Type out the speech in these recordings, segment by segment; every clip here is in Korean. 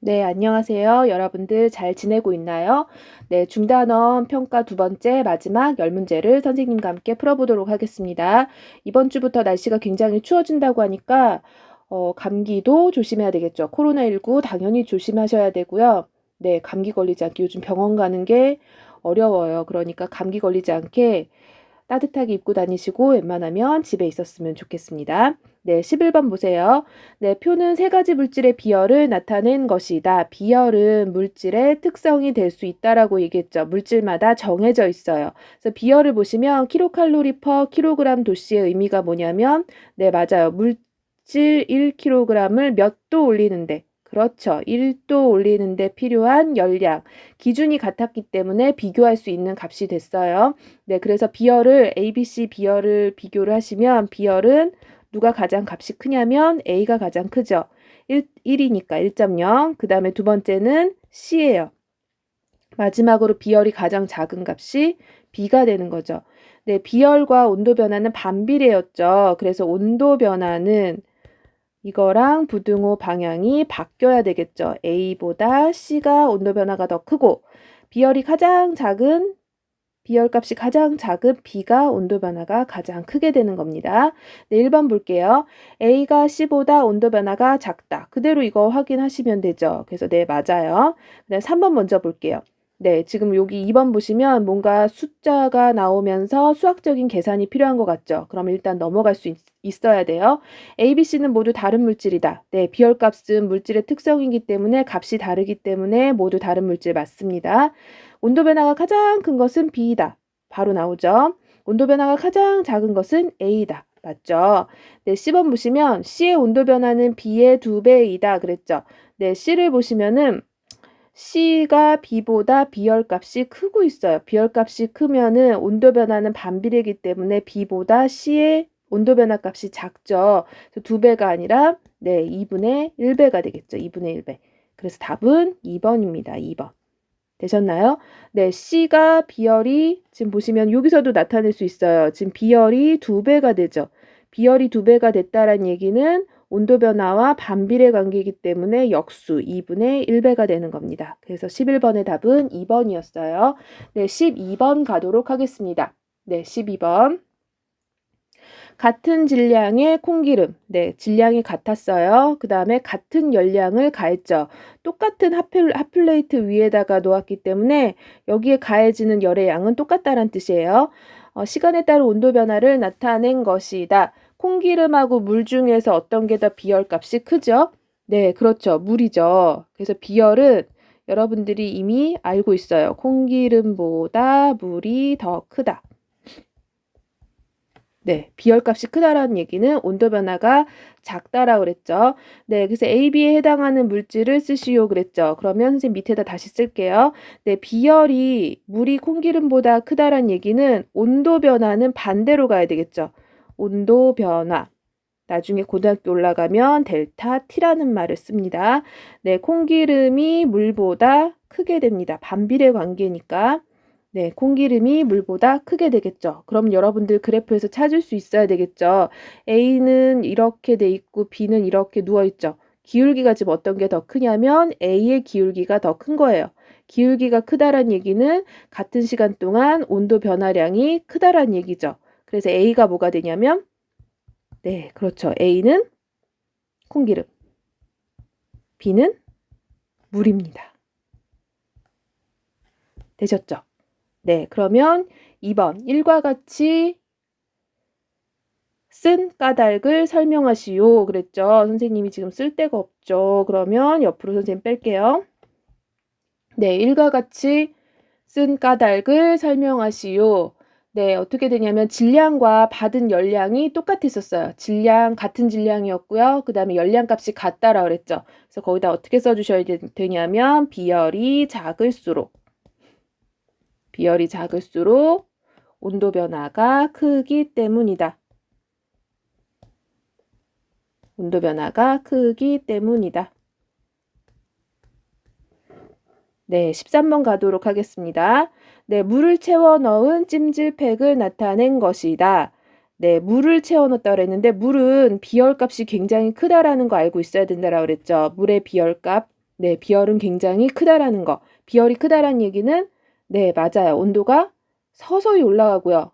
네, 안녕하세요. 여러분들 잘 지내고 있나요? 네, 중단원 평가 두 번째 마지막 10문제를 선생님과 함께 풀어보도록 하겠습니다. 이번 주부터 날씨가 굉장히 추워진다고 하니까 감기도 조심해야 되겠죠. 코로나19 당연히 조심하셔야 되고요. 네, 감기 걸리지 않게 요즘 병원 가는 게 어려워요. 그러니까 감기 걸리지 않게 따뜻하게 입고 다니시고 웬만하면 집에 있었으면 좋겠습니다. 네, 11번 보세요. 네, 표는 세 가지 물질의 비열을 나타낸 것이다. 비열은 물질의 특성이 될 수 있다라고 얘기했죠. 물질마다 정해져 있어요. 그래서 비열을 보시면 킬로칼로리 퍼 킬로그램 도시의 의미가 뭐냐면 네, 맞아요. 물질 1kg을 몇 도 올리는데 그렇죠. 1도 올리는데 필요한 열량. 기준이 같았기 때문에 비교할 수 있는 값이 됐어요. 네, 그래서 비열을 ABC 비열을 비교를 하시면 비열은 누가 가장 값이 크냐면 A가 가장 크죠. 1이니까 1.0. 그 다음에 두 번째는 C예요. 마지막으로 비열이 가장 작은 값이 B가 되는 거죠. 네, 비열과 온도 변화는 반비례였죠. 그래서 온도 변화는 이거랑 부등호 방향이 바뀌어야 되겠죠. A보다 C가 온도 변화가 더 크고 비열이 가장 작은 비열값이 가장 작은 B가 온도 변화가 가장 크게 되는 겁니다. 네, 1번 볼게요. A가 C보다 온도 변화가 작다. 그대로 이거 확인하시면 되죠. 그래서 네, 맞아요. 그다음 3번 먼저 볼게요. 네, 지금 여기 2번 보시면 뭔가 숫자가 나오면서 수학적인 계산이 필요한 것 같죠. 그럼 일단 넘어갈 수 있어야 돼요. A, B, C는 모두 다른 물질이다. 네, 비열값은 물질의 특성이기 때문에 값이 다르기 때문에 모두 다른 물질 맞습니다. 온도 변화가 가장 큰 것은 B이다. 바로 나오죠. 온도 변화가 가장 작은 것은 A다. 맞죠? 네, C번 보시면 C의 온도 변화는 B의 2배이다. 그랬죠? 네, C를 보시면은 C가 B보다 비열값이 크고 있어요. 비열값이 크면은 온도 변화는 반비례이기 때문에 B보다 C의 온도 변화 값이 작죠. 2배가 아니라 네, 2분의 1배가 되겠죠. 2분의 1배. 그래서 답은 2번입니다. 2번. 되셨나요? 네, C가 비열이 지금 보시면 여기서도 나타낼 수 있어요. 지금 비열이 2배가 되죠. 비열이 2배가 됐다라는 얘기는 온도 변화와 반비례 관계이기 때문에 역수 2분의 1배가 되는 겁니다. 그래서 11번의 답은 2번이었어요. 네, 12번 가도록 하겠습니다. 네, 12번. 같은 질량의 콩기름. 네, 질량이 같았어요. 그 다음에 같은 열량을 가했죠. 똑같은 핫플레이트 위에다가 놓았기 때문에 여기에 가해지는 열의 양은 똑같다는 뜻이에요. 시간에 따른 온도 변화를 나타낸 것이다. 콩기름하고 물 중에서 어떤 게 더 비열값이 크죠? 네, 그렇죠. 물이죠. 그래서 비열은 여러분들이 이미 알고 있어요. 콩기름보다 물이 더 크다. 네, 비열값이 크다라는 얘기는 온도 변화가 작다라고 그랬죠. 네, 그래서 A, B에 해당하는 물질을 쓰시오 그랬죠. 그러면 선생님 밑에다 다시 쓸게요. 네, 비열이 물이 콩기름보다 크다라는 얘기는 온도 변화는 반대로 가야 되겠죠. 온도 변화. 나중에 고등학교 올라가면 델타 T라는 말을 씁니다. 네, 콩기름이 물보다 크게 됩니다. 반비례 관계니까. 네, 콩기름이 물보다 크게 되겠죠. 그럼 여러분들 그래프에서 찾을 수 있어야 되겠죠. A는 이렇게 돼 있고 B는 이렇게 누워 있죠. 기울기가 지금 어떤 게 더 크냐면 A의 기울기가 더 큰 거예요. 기울기가 크다란 얘기는 같은 시간 동안 온도 변화량이 크다란 얘기죠. 그래서 A가 뭐가 되냐면 네, 그렇죠. A는 콩기름, B는 물입니다. 되셨죠? 네, 그러면 2번 1과 같이 쓴 까닭을 설명하시오. 그랬죠. 선생님이 지금 쓸 데가 없죠. 그러면 옆으로 선생님 뺄게요. 네, 1과 같이 쓴 까닭을 설명하시오. 네, 어떻게 되냐면 질량과 받은 열량이 똑같았었어요. 질량, 같은 질량이었고요. 그 다음에 열량 값이 같다라고 그랬죠. 그래서 거기다 어떻게 써주셔야 되냐면 비열이 작을수록 온도 변화가 크기 때문이다. 온도 변화가 크기 때문이다. 네, 13번 가도록 하겠습니다. 네, 물을 채워 넣은 찜질팩을 나타낸 것이다. 네, 물을 채워 넣었다고 그랬는데 물은 비열값이 굉장히 크다라는 거 알고 있어야 된다라고 그랬죠. 물의 비열값. 네, 비열은 굉장히 크다라는 거. 비열이 크다라는 얘기는 네, 맞아요. 온도가 서서히 올라가고요.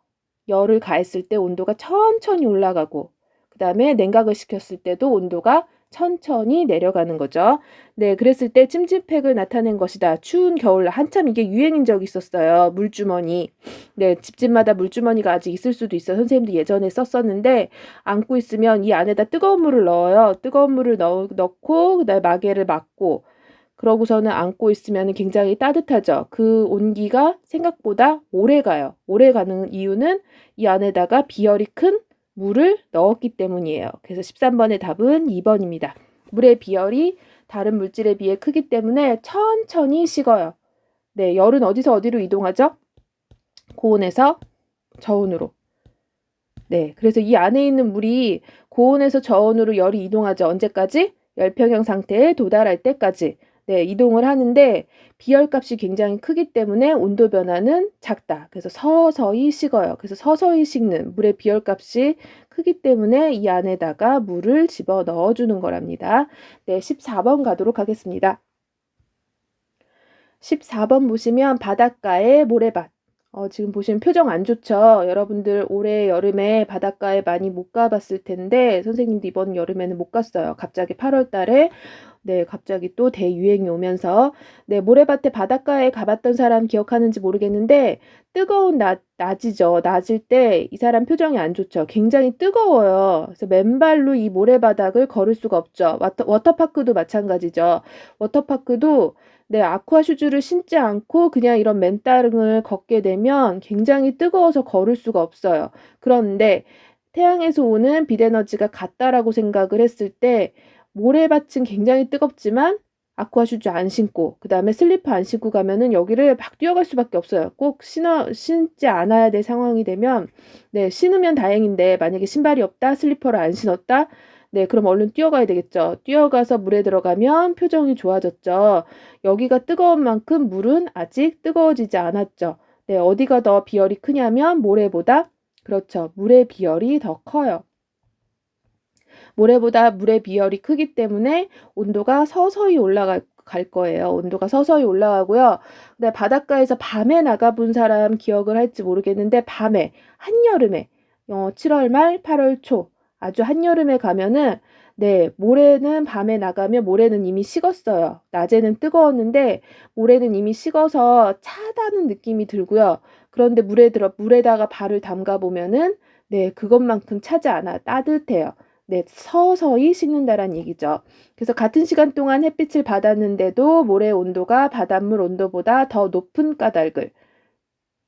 열을 가했을 때 온도가 천천히 올라가고 그다음에 냉각을 시켰을 때도 온도가 천천히 내려가는 거죠. 네, 그랬을 때 찜질팩을 나타낸 것이다. 추운 겨울 한참 이게 유행인 적이 있었어요. 물주머니. 네, 집집마다 물주머니가 아직 있을 수도 있어요. 선생님도 예전에 썼었는데 안고 있으면 이 안에다 뜨거운 물을 넣어요. 뜨거운 물을 넣고 그다음에 마개를 막고 그러고서는 안고 있으면 굉장히 따뜻하죠. 그 온기가 생각보다 오래 가요. 오래 가는 이유는 이 안에다가 비열이 큰 물을 넣었기 때문이에요. 그래서 13번의 답은 2번입니다. 물의 비열이 다른 물질에 비해 크기 때문에 천천히 식어요. 네, 열은 어디서 어디로 이동하죠? 고온에서 저온으로. 네, 그래서 이 안에 있는 물이 고온에서 저온으로 열이 이동하죠. 언제까지? 열평형 상태에 도달할 때까지. 네, 이동을 하는데 비열값이 굉장히 크기 때문에 온도 변화는 작다. 그래서 서서히 식어요. 그래서 서서히 식는 물의 비열값이 크기 때문에 이 안에다가 물을 집어 넣어주는 거랍니다. 네, 14번 가도록 하겠습니다. 14번 보시면 바닷가의 모래밭. 지금 보시면 표정 안 좋죠? 여러분들 올해 여름에 바닷가에 많이 못 가봤을 텐데 선생님도 이번 여름에는 못 갔어요. 갑자기 8월 달에 네, 갑자기 또 대유행이 오면서 네, 모래밭에 바닷가에 가봤던 사람 기억하는지 모르겠는데 뜨거운 낮이죠. 낮일 때 이 사람 표정이 안 좋죠. 굉장히 뜨거워요. 그래서 맨발로 이 모래바닥을 걸을 수가 없죠. 워터파크도 마찬가지죠. 워터파크도 네, 아쿠아 슈즈를 신지 않고 그냥 이런 맨땅을 걷게 되면 굉장히 뜨거워서 걸을 수가 없어요. 그런데 태양에서 오는 빛에너지가 같다라고 생각을 했을 때 모래밭은 굉장히 뜨겁지만 아쿠아 슈즈 안 신고 그다음에 슬리퍼 안 신고 가면은 여기를 막 뛰어갈 수밖에 없어요. 꼭 신지 않아야 될 상황이 되면 네, 신으면 다행인데 만약에 신발이 없다, 슬리퍼를 안 신었다. 네, 그럼 얼른 뛰어가야 되겠죠. 뛰어가서 물에 들어가면 표정이 좋아졌죠. 여기가 뜨거운 만큼 물은 아직 뜨거워지지 않았죠. 네, 어디가 더 비열이 크냐면 모래보다 그렇죠. 물의 비열이 더 커요. 모래보다 물의 비열이 크기 때문에 온도가 서서히 올라갈 거예요. 온도가 서서히 올라가고요. 근데 바닷가에서 밤에 나가본 사람 기억을 할지 모르겠는데 밤에 한여름에 7월 말 8월 초 아주 한여름에 가면은 네, 모래는 밤에 나가면 모래는 이미 식었어요. 낮에는 뜨거웠는데 모래는 이미 식어서 차다는 느낌이 들고요. 그런데 물에다가 발을 담가 보면은 네, 그것만큼 차지 않아 따뜻해요. 네, 서서히 식는다란 얘기죠. 그래서 같은 시간 동안 햇빛을 받았는데도 모래 온도가 바닷물 온도보다 더 높은 까닭을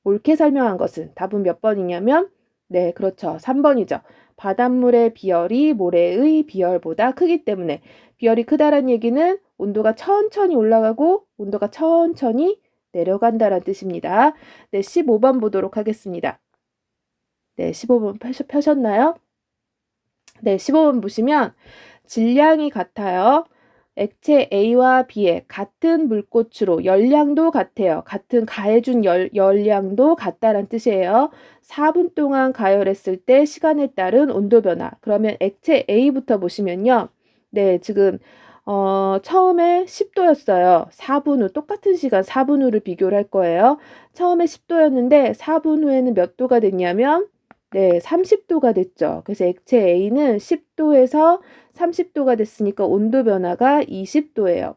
옳게 설명한 것은 답은 몇 번이냐면 네, 그렇죠. 3번이죠. 바닷물의 비열이 모래의 비열보다 크기 때문에 비열이 크다란 얘기는 온도가 천천히 올라가고 온도가 천천히 내려간다란 뜻입니다. 네, 15번 보도록 하겠습니다. 네, 15번 펴셨나요? 네, 15번 보시면 질량이 같아요. 액체 A와 B의 같은 물고추로 열량도 같아요. 같은 가해준 열량도 같다란 뜻이에요. 4분 동안 가열했을 때 시간에 따른 온도 변화. 그러면 액체 A부터 보시면요. 네, 지금 처음에 10도였어요. 4분 후 똑같은 시간 4분 후를 비교를 할 거예요. 처음에 10도였는데 4분 후에는 몇 도가 됐냐면 네, 30도가 됐죠. 그래서 액체 A는 10도에서 30도가 됐으니까 온도 변화가 20도예요.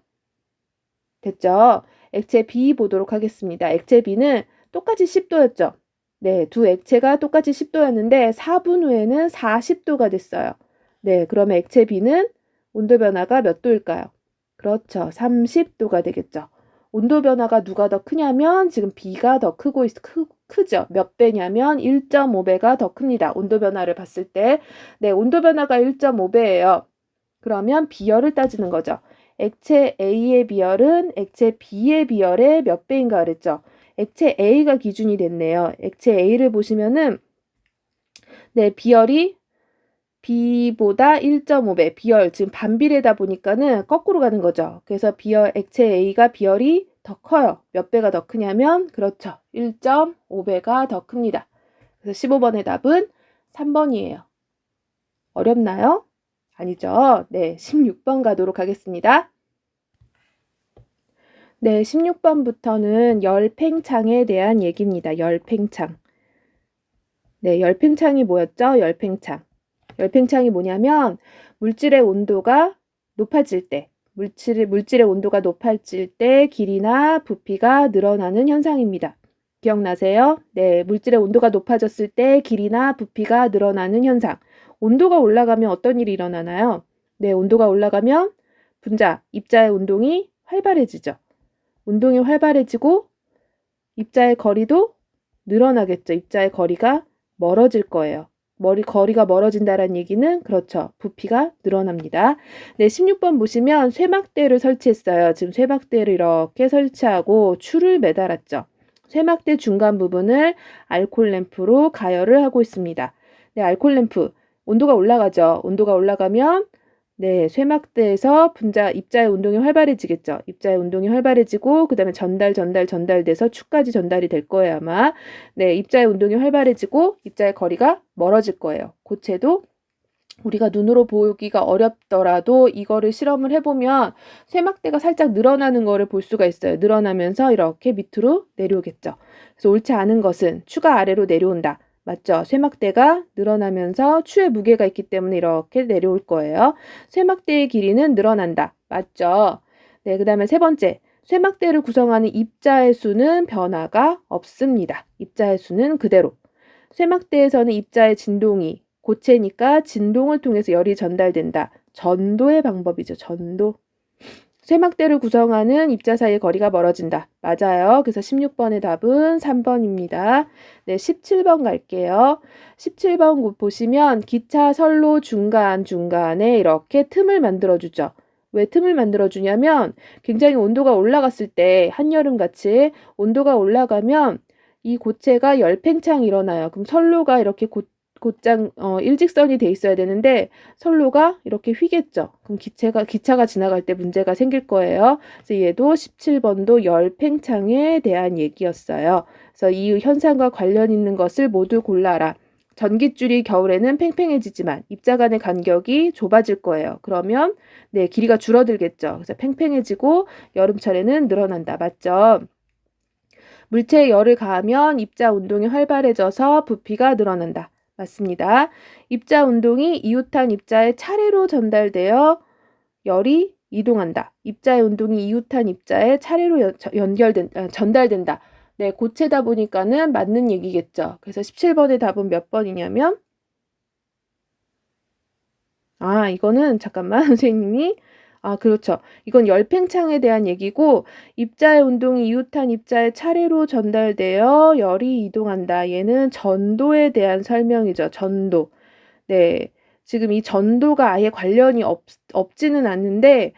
됐죠? 액체 B 보도록 하겠습니다. 액체 B는 똑같이 10도였죠. 네, 두 액체가 똑같이 10도였는데 4분 후에는 40도가 됐어요. 네, 그러면 액체 B는 온도 변화가 몇 도일까요? 그렇죠. 30도가 되겠죠. 온도 변화가 누가 더 크냐면 지금 B가 더 크죠. 몇 배냐면 1.5배가 더 큽니다. 온도 변화를 봤을 때. 네, 온도 변화가 1.5배예요. 그러면 비열을 따지는 거죠. 액체 A의 비열은 액체 B의 비열의 몇 배인가 그랬죠. 액체 A가 기준이 됐네요. 액체 A를 보시면은 네, 비열이 B보다 1.5배, 비열, 지금 반비례다 보니까는 거꾸로 가는 거죠. 그래서 액체 A가 비열이 더 커요. 몇 배가 더 크냐면, 그렇죠. 1.5배가 더 큽니다. 그래서 15번의 답은 3번이에요. 어렵나요? 아니죠. 네, 16번 가도록 하겠습니다. 네, 16번부터는 열팽창에 대한 얘기입니다. 열팽창. 네, 열팽창이 뭐였죠? 열팽창. 열팽창이 뭐냐면 물질의 온도가 높아질 때, 물질의 온도가 높아질 때 길이나 부피가 늘어나는 현상입니다. 기억나세요? 네, 물질의 온도가 높아졌을 때 길이나 부피가 늘어나는 현상. 온도가 올라가면 어떤 일이 일어나나요? 네, 온도가 올라가면 분자, 입자의 운동이 활발해지죠. 운동이 활발해지고 입자의 거리도 늘어나겠죠. 입자의 거리가 멀어질 거예요. 거리가 멀어진다는 얘기는 그렇죠. 부피가 늘어납니다. 네, 16번 보시면 쇠막대를 설치했어요. 지금 쇠막대를 이렇게 설치하고 줄을 매달았죠. 쇠막대 중간 부분을 알콜 램프로 가열을 하고 있습니다. 네, 알콜 램프 온도가 올라가죠. 온도가 올라가면 네, 쇠막대에서 입자의 운동이 활발해지겠죠. 입자의 운동이 활발해지고 그다음에 전달돼서 축까지 전달이 될 거예요, 아마. 네, 입자의 운동이 활발해지고 입자의 거리가 멀어질 거예요. 고체도 우리가 눈으로 보기가 어렵더라도 이거를 실험을 해보면 쇠막대가 살짝 늘어나는 거를 볼 수가 있어요. 늘어나면서 이렇게 밑으로 내려오겠죠. 그래서 옳지 않은 것은 추가 아래로 내려온다. 맞죠? 쇠막대가 늘어나면서 추의 무게가 있기 때문에 이렇게 내려올 거예요. 쇠막대의 길이는 늘어난다. 맞죠? 네, 그 다음에 세 번째. 쇠막대를 구성하는 입자의 수는 변화가 없습니다. 입자의 수는 그대로. 쇠막대에서는 입자의 진동이 고체니까 진동을 통해서 열이 전달된다. 전도의 방법이죠. 전도. 쇠막대를 구성하는 입자 사이의 거리가 멀어진다. 맞아요. 그래서 16번의 답은 3번입니다. 네, 17번 갈게요. 17번 보시면 기차 선로 중간중간에 이렇게 틈을 만들어주죠. 왜 틈을 만들어주냐면 굉장히 온도가 올라갔을 때 한여름같이 온도가 올라가면 이 고체가 열팽창이 일어나요. 그럼 선로가 이렇게 곧장 일직선이 돼 있어야 되는데 선로가 이렇게 휘겠죠. 그럼 기차가 지나갈 때 문제가 생길 거예요. 그래서 얘도 17번도 열팽창에 대한 얘기였어요. 그래서 이 현상과 관련 있는 것을 모두 골라라. 전깃줄이 겨울에는 팽팽해지지만 입자 간의 간격이 좁아질 거예요. 그러면 네, 길이가 줄어들겠죠. 그래서 팽팽해지고 여름철에는 늘어난다. 맞죠? 물체에 열을 가하면 입자 운동이 활발해져서 부피가 늘어난다. 맞습니다. 입자 운동이 이웃한 입자에 차례로 전달되어 열이 이동한다. 입자의 운동이 이웃한 입자에 차례로 전달된다. 네, 고체다 보니까는 맞는 얘기겠죠. 그래서 17번의 답은 몇 번이냐면 이거는 잠깐만 선생님이 그렇죠. 이건 열팽창에 대한 얘기고 입자의 운동이 이웃한 입자에 차례로 전달되어 열이 이동한다. 얘는 전도에 대한 설명이죠. 전도. 네. 지금 이 전도가 아예 관련이 없지는 않는데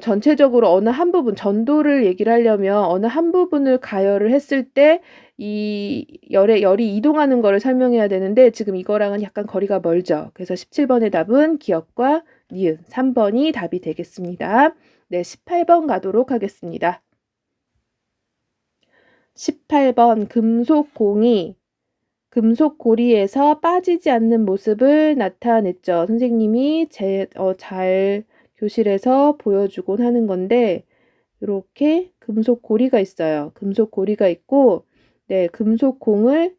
전체적으로 어느 한 부분 전도를 얘기를 하려면 어느 한 부분을 가열을 했을 때 이 열이 이동하는 거를 설명해야 되는데 지금 이거랑은 약간 거리가 멀죠. 그래서 17번의 답은 기역과 니은 3번이 답이 되겠습니다. 네, 18번 가도록 하겠습니다. 18번 금속공이 금속 고리에서 빠지지 않는 모습을 나타냈죠. 선생님이 잘 교실에서 보여주곤 하는 건데 이렇게 금속 고리가 있어요. 금속 고리가 있고 네, 금속 공을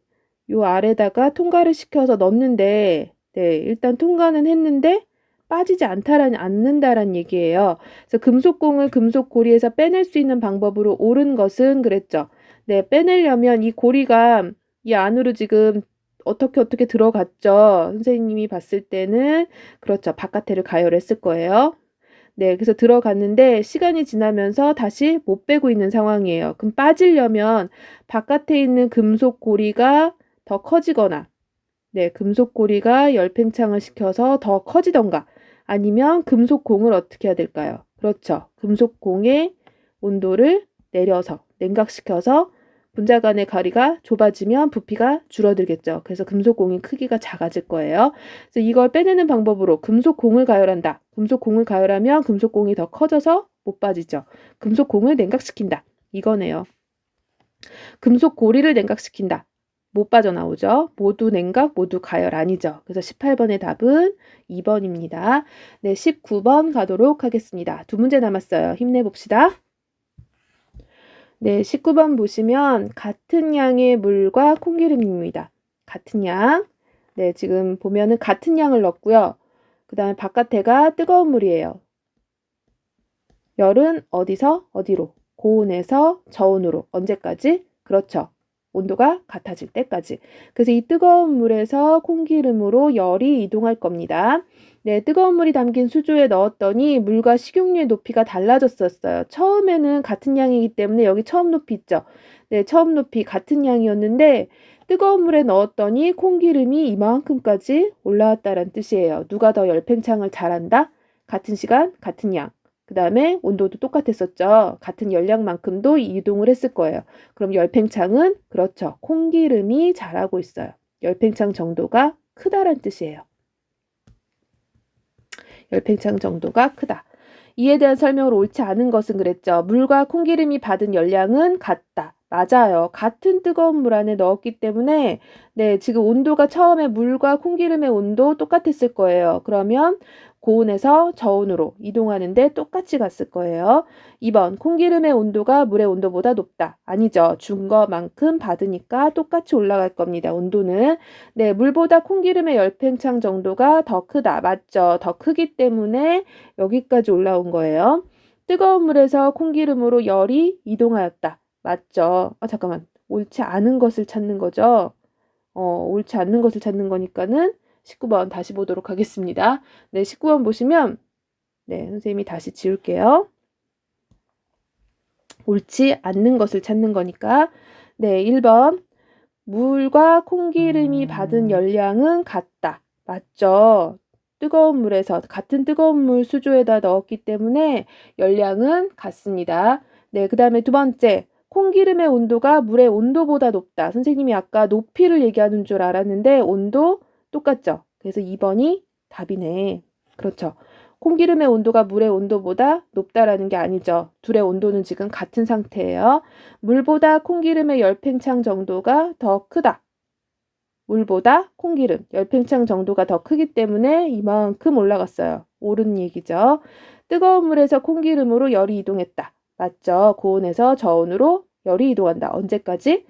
요 아래다가 통과를 시켜서 넣는데 네, 일단 통과는 했는데 빠지지 않는다라는 얘기예요. 그래서 금속공을 금속 고리에서 빼낼 수 있는 방법으로 옳은 것은 그랬죠. 네, 빼내려면 이 고리가 이 안으로 지금 어떻게 들어갔죠. 선생님이 봤을 때는 그렇죠. 바깥에를 가열했을 거예요. 네, 그래서 들어갔는데 시간이 지나면서 다시 못 빼고 있는 상황이에요. 그럼 빠지려면 바깥에 있는 금속 고리가 더 커지거나 네, 금속 고리가 열팽창을 시켜서 더 커지던가 아니면 금속 공을 어떻게 해야 될까요? 그렇죠. 금속 공의 온도를 내려서 냉각시켜서 분자 간의 거리가 좁아지면 부피가 줄어들겠죠. 그래서 금속 공의 크기가 작아질 거예요. 그래서 이걸 빼내는 방법으로 금속 공을 가열한다. 금속 공을 가열하면 금속 공이 더 커져서 못 빠지죠. 금속 공을 냉각시킨다. 이거네요. 금속 고리를 냉각시킨다. 못 빠져나오죠. 모두 냉각, 모두 가열 아니죠. 그래서 18번의 답은 2번입니다. 네, 19번 가도록 하겠습니다. 두 문제 남았어요. 힘내봅시다. 네, 19번 보시면 같은 양의 물과 콩기름입니다. 같은 양. 네, 지금 보면은 같은 양을 넣었고요. 그 다음에 바깥에가 뜨거운 물이에요. 열은 어디서 어디로? 고온에서 저온으로. 언제까지? 그렇죠. 온도가 같아질 때까지. 그래서 이 뜨거운 물에서 콩기름으로 열이 이동할 겁니다. 네, 뜨거운 물이 담긴 수조에 넣었더니 물과 식용유의 높이가 달라졌었어요. 처음에는 같은 양이기 때문에 여기 처음 높이 있죠. 네, 처음 높이 같은 양이었는데 뜨거운 물에 넣었더니 콩기름이 이만큼까지 올라왔다는 뜻이에요. 누가 더 열팽창을 잘한다? 같은 시간, 같은 양. 그 다음에 온도도 똑같았었죠. 같은 열량만큼도 이동을 했을 거예요. 그럼 열팽창은 그렇죠. 콩기름이 자라고 있어요. 열팽창 정도가 크다란 뜻이에요. 열팽창 정도가 크다. 이에 대한 설명을 옳지 않은 것은 그랬죠. 물과 콩기름이 받은 열량은 같다. 맞아요. 같은 뜨거운 물 안에 넣었기 때문에 네, 지금 온도가 처음에 물과 콩기름의 온도 똑같았을 거예요. 그러면 고온에서 저온으로 이동하는데 똑같이 갔을 거예요. 2번 콩기름의 온도가 물의 온도보다 높다. 아니죠. 준 거만큼 받으니까 똑같이 올라갈 겁니다. 온도는. 네, 물보다 콩기름의 열팽창 정도가 더 크다. 맞죠. 더 크기 때문에 여기까지 올라온 거예요. 뜨거운 물에서 콩기름으로 열이 이동하였다. 맞죠. 잠깐만. 옳지 않은 것을 찾는 거죠. 옳지 않는 것을 찾는 거니까는 19번 다시 보도록 하겠습니다. 네, 19번 보시면 네, 선생님이 다시 지울게요. 옳지 않는 것을 찾는 거니까 네, 1번 물과 콩기름이 받은 열량은 같다. 맞죠? 뜨거운 물에서 같은 뜨거운 물 수조에다 넣었기 때문에 열량은 같습니다. 네, 그 다음에 두 번째 콩기름의 온도가 물의 온도보다 높다. 선생님이 아까 높이를 얘기하는 줄 알았는데 온도 똑같죠? 그래서 2번이 답이네. 그렇죠. 콩기름의 온도가 물의 온도보다 높다라는 게 아니죠. 둘의 온도는 지금 같은 상태예요. 물보다 콩기름의 열팽창 정도가 더 크다. 물보다 콩기름, 열팽창 정도가 더 크기 때문에 이만큼 올라갔어요. 옳은 얘기죠. 뜨거운 물에서 콩기름으로 열이 이동했다. 맞죠? 고온에서 저온으로 열이 이동한다. 언제까지?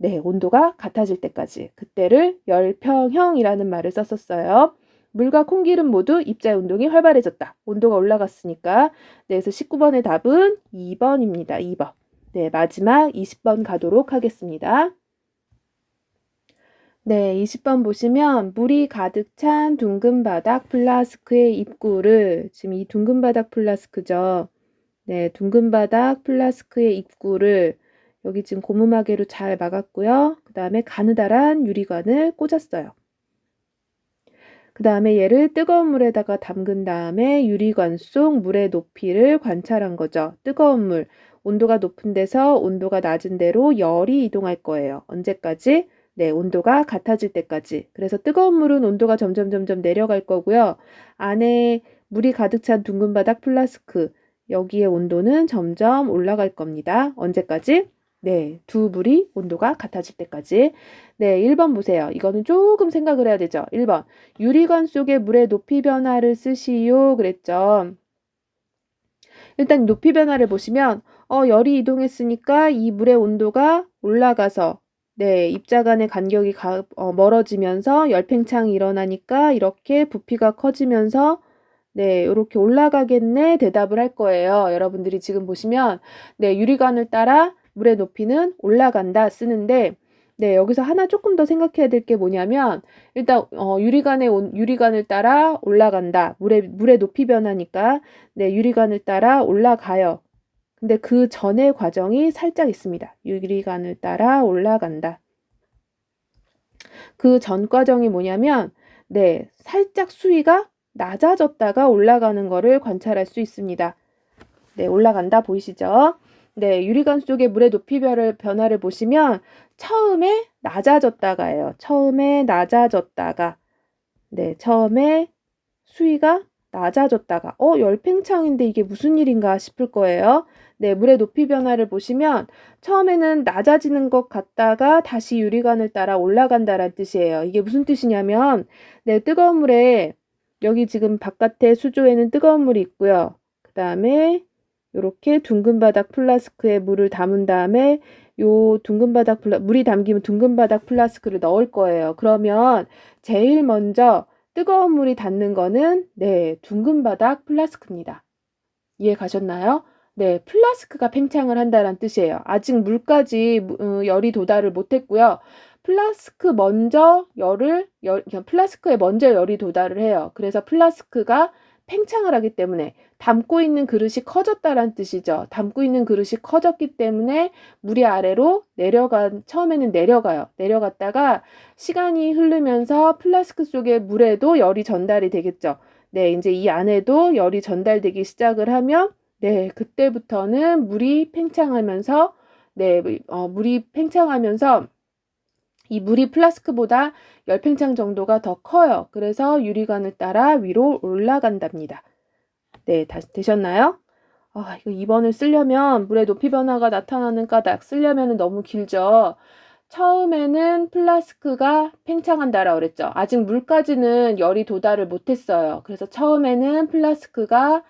네, 온도가 같아질 때까지. 그때를 열평형이라는 말을 썼었어요. 물과 콩기름 모두 입자의 운동이 활발해졌다. 온도가 올라갔으니까. 네, 그래서 19번의 답은 2번입니다. 2번. 네, 마지막 20번 가도록 하겠습니다. 네, 20번 보시면 물이 가득 찬 둥근 바닥 플라스크의 입구를 지금 이 둥근 바닥 플라스크죠. 네, 둥근 바닥 플라스크의 입구를 여기 지금 고무마개로 잘 막았고요. 그 다음에 가느다란 유리관을 꽂았어요. 그 다음에 얘를 뜨거운 물에다가 담근 다음에 유리관 속 물의 높이를 관찰한 거죠. 뜨거운 물, 온도가 높은 데서 온도가 낮은 데로 열이 이동할 거예요. 언제까지? 네, 온도가 같아질 때까지. 그래서 뜨거운 물은 온도가 점점 내려갈 거고요. 안에 물이 가득 찬 둥근 바닥 플라스크, 여기의 온도는 점점 올라갈 겁니다. 언제까지? 네, 두 물이 온도가 같아질 때까지. 네, 1번 보세요. 이거는 조금 생각을 해야 되죠. 1번. 유리관 속에 물의 높이 변화를 쓰시오. 그랬죠. 일단 높이 변화를 보시면 열이 이동했으니까 이 물의 온도가 올라가서 네, 입자 간의 간격이 멀어지면서 열팽창이 일어나니까 이렇게 부피가 커지면서 네, 이렇게 올라가겠네 대답을 할 거예요. 여러분들이 지금 보시면 네, 유리관을 따라 물의 높이는 올라간다 쓰는데 네, 여기서 하나 조금 더 생각해야 될 게 뭐냐면 일단 유리관을 따라 올라간다. 물의 높이 변화니까 네, 유리관을 따라 올라가요. 근데 그 전의 과정이 살짝 있습니다. 유리관을 따라 올라간다. 그 전 과정이 뭐냐면 네, 살짝 수위가 낮아졌다가 올라가는 거를 관찰할 수 있습니다. 네, 올라간다 보이시죠? 네, 유리관 속의 물의 높이 변화를 보시면 처음에 낮아졌다가예요. 처음에 낮아졌다가 네, 처음에 수위가 낮아졌다가 열팽창인데 이게 무슨 일인가 싶을 거예요. 네, 물의 높이 변화를 보시면 처음에는 낮아지는 것 같다가 다시 유리관을 따라 올라간다는 뜻이에요. 이게 무슨 뜻이냐면 네, 뜨거운 물에 여기 지금 바깥에 수조에는 뜨거운 물이 있고요. 그 다음에 이렇게 둥근 바닥 플라스크에 물을 담은 다음에 요 둥근 바닥 물이 담기면 둥근 바닥 플라스크를 넣을 거예요. 그러면 제일 먼저 뜨거운 물이 닿는 거는 네, 둥근 바닥 플라스크입니다. 이해 가셨나요? 네, 플라스크가 팽창을 한다는 뜻이에요. 아직 물까지 열이 도달을 못했고요. 플라스크에 먼저 열이 도달을 해요. 그래서 플라스크가 팽창을 하기 때문에 담고 있는 그릇이 커졌다라는 뜻이죠. 담고 있는 그릇이 커졌기 때문에 물이 아래로 처음에는 내려가요. 내려갔다가 시간이 흐르면서 플라스크 속의 물에도 열이 전달이 되겠죠. 네, 이제 이 안에도 열이 전달되기 시작을 하면 네, 그때부터는 물이 팽창하면서 이 물이 플라스크보다 열 팽창 정도가 더 커요. 그래서 유리관을 따라 위로 올라간답니다. 네, 다시 되셨나요? 이거 2번을 쓰려면 물의 높이 변화가 나타나는 까닭 쓰려면 너무 길죠. 처음에는 플라스크가 팽창한다라고 그랬죠. 아직 물까지는 열이 도달을 못했어요. 그래서 처음에는 플라스크가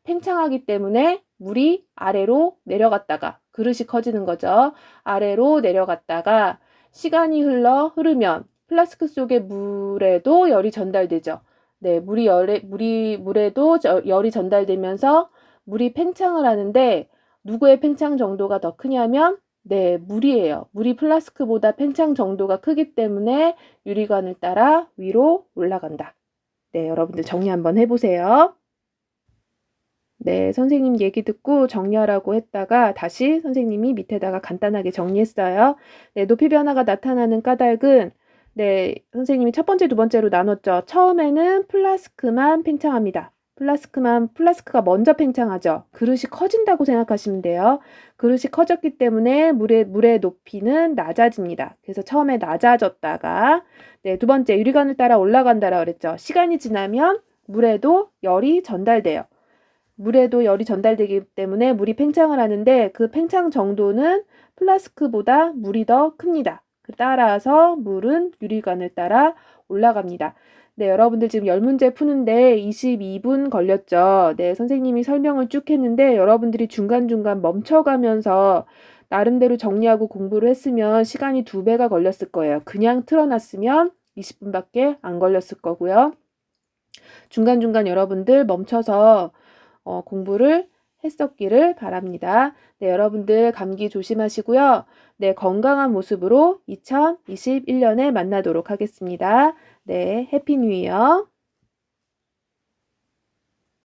팽창하기 때문에 물이 아래로 내려갔다가 그릇이 커지는 거죠. 아래로 내려갔다가 시간이 흐르면 플라스크 속의 물에도 열이 전달되죠. 네, 물에도 열이 전달되면서 물이 팽창을 하는데 누구의 팽창 정도가 더 크냐면 네, 물이에요. 물이 플라스크보다 팽창 정도가 크기 때문에 유리관을 따라 위로 올라간다. 네, 여러분들 정리 한번 해보세요. 네, 선생님 얘기 듣고 정리하라고 했다가 다시 선생님이 밑에다가 간단하게 정리했어요. 네, 높이 변화가 나타나는 까닭은 네, 선생님이 첫 번째, 두 번째로 나눴죠. 처음에는 플라스크만 팽창합니다. 플라스크가 먼저 팽창하죠. 그릇이 커진다고 생각하시면 돼요. 그릇이 커졌기 때문에 물의 높이는 낮아집니다. 그래서 처음에 낮아졌다가 네, 두 번째 유리관을 따라 올라간다라고 그랬죠. 시간이 지나면 물에도 열이 전달돼요. 물에도 열이 전달되기 때문에 물이 팽창을 하는데 그 팽창 정도는 플라스크보다 물이 더 큽니다. 따라서 물은 유리관을 따라 올라갑니다. 네, 여러분들 지금 10문제 푸는데 22분 걸렸죠. 네, 선생님이 설명을 쭉 했는데 여러분들이 중간중간 멈춰가면서 나름대로 정리하고 공부를 했으면 시간이 2배가 걸렸을 거예요. 그냥 틀어놨으면 20분밖에 안 걸렸을 거고요. 중간중간 여러분들 멈춰서 공부를 했었기를 바랍니다. 네, 여러분들 감기 조심하시고요. 네, 건강한 모습으로 2021년에 만나도록 하겠습니다. 네, 해피 뉴 이어.